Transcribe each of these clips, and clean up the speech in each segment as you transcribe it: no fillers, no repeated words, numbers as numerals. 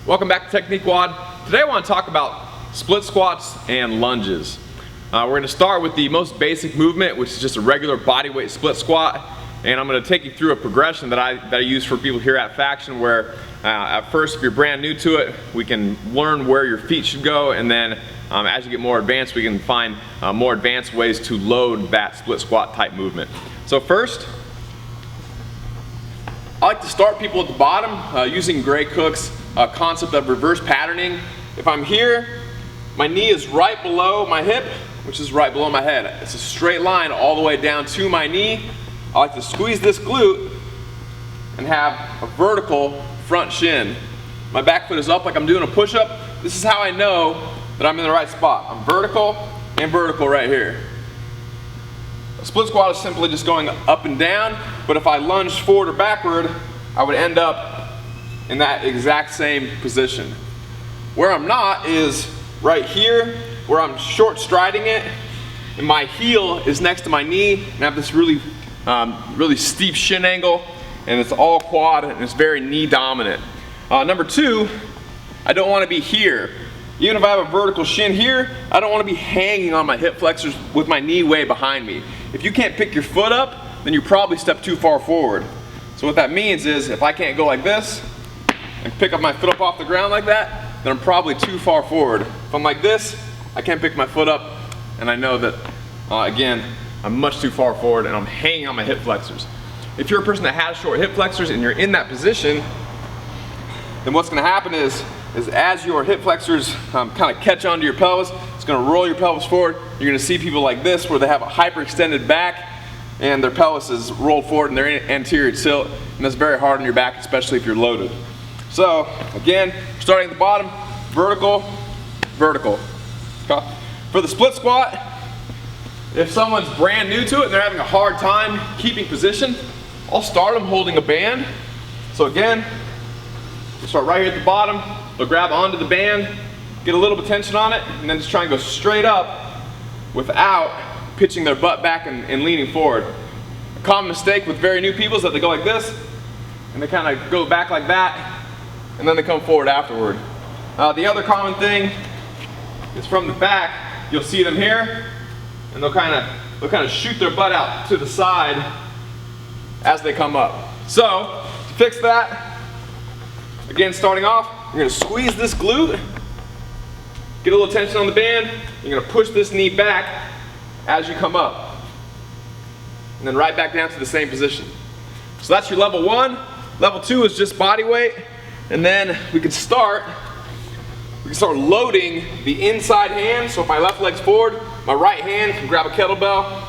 Welcome back to TechniqueWOD. Today I want to talk about split squats and lunges. We're going to start with the most basic movement, which is just a regular bodyweight split squat. And I'm going to take you through a progression that I use for people here at Faction, where at first, if you're brand new to it, we can learn where your feet should go, and then as you get more advanced, we can find more advanced ways to load that split squat type movement. So first, I like to start people at the bottom using Gray Cook's concept of reverse patterning. If I'm here, my knee is right below my hip, which is right below my head. It's a straight line all the way down to my knee. I like to squeeze this glute and have a vertical front shin. My back foot is up like I'm doing a push-up. This is how I know that I'm in the right spot. I'm vertical and vertical right here. A split squat is simply just going up and down, but if I lunged forward or backward, I would end up in that exact same position. Where I'm not is right here, where I'm short striding it, and my heel is next to my knee, and I have this really steep shin angle, and it's all quad, and it's very knee dominant. Number two, I don't want to be here. Even if I have a vertical shin here, I don't want to be hanging on my hip flexors with my knee way behind me. If you can't pick your foot up, then you probably step too far forward. So what that means is, if I can't go like this and pick up my foot up off the ground like that, then I'm probably too far forward. If I'm like this, I can't pick my foot up, and I know that, again, I'm much too far forward and I'm hanging on my hip flexors. If you're a person that has short hip flexors and you're in that position, then what's gonna happen is as your hip flexors kind of catch onto your pelvis, it's gonna roll your pelvis forward. You're gonna see people like this where they have a hyperextended back and their pelvis is rolled forward in their anterior tilt, and that's very hard on your back, especially if you're loaded. So again, starting at the bottom, vertical, vertical. Okay. For the split squat, if someone's brand new to it and they're having a hard time keeping position, I'll start them holding a band. So again, we'll start right here at the bottom. They'll grab onto the band, get a little bit of tension on it, and then just try and go straight up without pitching their butt back and leaning forward. A common mistake with very new people is that they go like this, and they kind of go back like that, and then they come forward afterward. The other common thing is from the back. You'll see them here, and they'll kind of shoot their butt out to the side as they come up. So to fix that, again, starting off, you're gonna squeeze this glute, get a little tension on the band, you're gonna push this knee back as you come up, and then right back down to the same position. So that's your level one. Level two is just body weight, and then we can start loading the inside hand. So if my left leg's forward, my right hand can grab a kettlebell.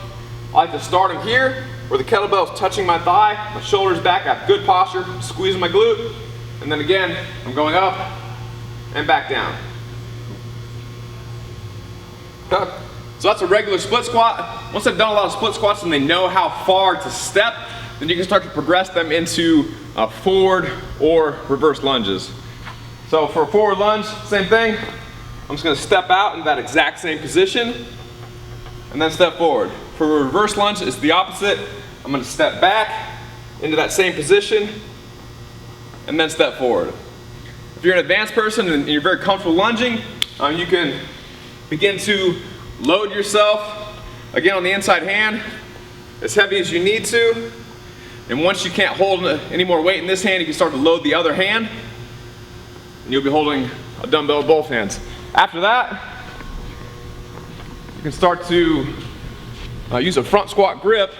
I like to start them here, where the kettlebell is touching my thigh, my shoulder's back, I have good posture, squeezing my glute, and then again, I'm going up and back down. Okay. So that's a regular split squat. Once they've done a lot of split squats and they know how far to step, then you can start to progress them into forward or reverse lunges. So for a forward lunge, same thing. I'm just gonna step out in that exact same position and then step forward. For a reverse lunge, it's the opposite. I'm gonna step back into that same position and then step forward. If you're an advanced person and you're very comfortable lunging, you can begin to load yourself, again on the inside hand, as heavy as you need to. And once you can't hold any more weight in this hand, you can start to load the other hand, and you'll be holding a dumbbell with both hands. After that, you can start to use a front squat grip.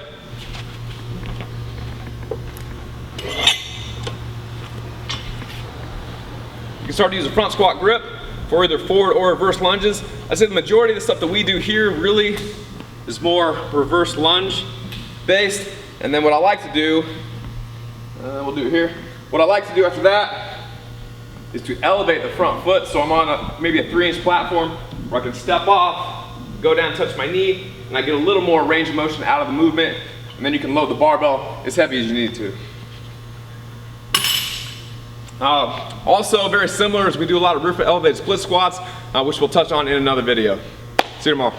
You can start to use a front squat grip for either forward or reverse lunges. I say the majority of the stuff that we do here really is more reverse lunge based. And then what I like to do, we'll do it here. What I like to do after that is to elevate the front foot. So I'm on maybe a 3-inch platform where I can step off, go down, touch my knee, and I get a little more range of motion out of the movement. And then you can load the barbell as heavy as you need to. Also very similar, as we do a lot of roof elevated split squats, which we'll touch on in another video. See you tomorrow.